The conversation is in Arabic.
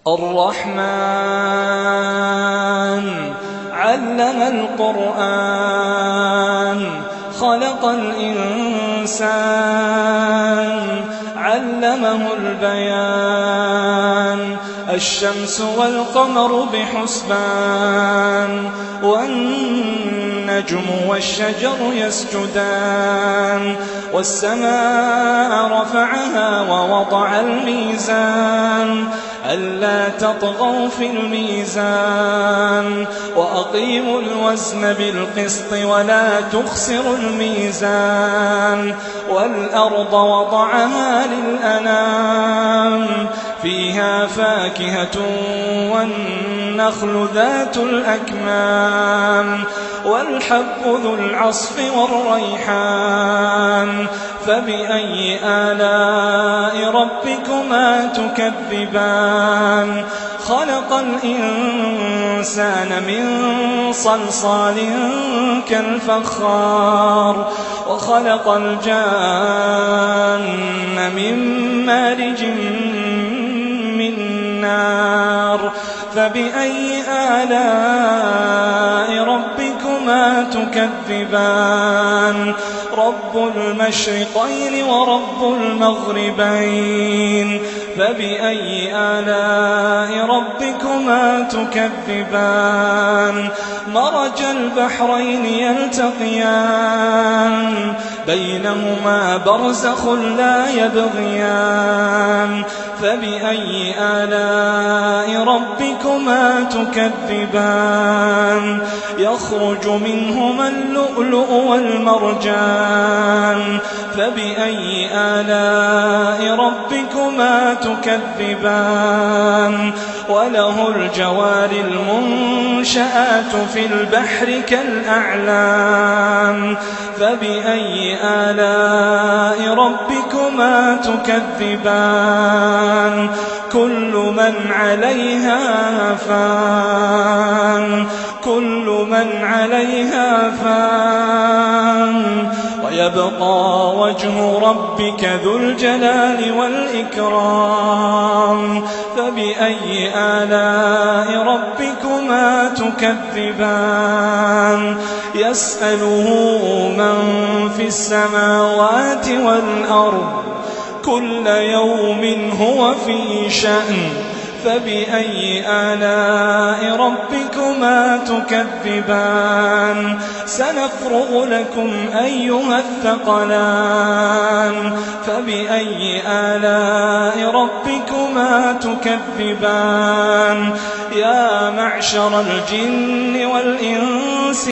الرحمن علم القرآن خلق الإنسان علمه البيان الشمس والقمر بحسبان والنجم والشجر يسجدان والسماء رفعها ووضع الميزان ألا تطغوا في الميزان وأقيموا الوزن بالقسط ولا تخسروا الميزان والأرض وضعها للأنام فيها فاكهة والنخل ذات الأكمام والحب ذو العصف والريحان فبأي آلاء ربكما تكذبان خلق الإنسان من صلصال كالفخار وخلق الجان من مارج من نار فبأي آلاء ربكما تكذبان رب المشرقين ورب المغربين فبأي آلاء ربكما تكذبان مرج البحرين يلتقيان بينهما برزخ لا يبغيان فبأي آلاء ربكما تكذبان يخرج منهما اللؤلؤ والمرجان فبأي آلاء ربكما تكذبان وله الجوار المنشآت في البحر كالأعلام فبأي آلاء ربكما تكذبان كل من عليها فان كل من عليها فان ويبقى وجه ربك ذو الجلال والإكرام فبأي آلاء ربكما تكذبان يسأله من في السماوات والأرض كل يوم هو في شأن فبأي آلاء ربكما تكذبان سنفرغ لكم أيها الثقلان فبأي آلاء ربكما تكذبان يا معشر الجن والإنس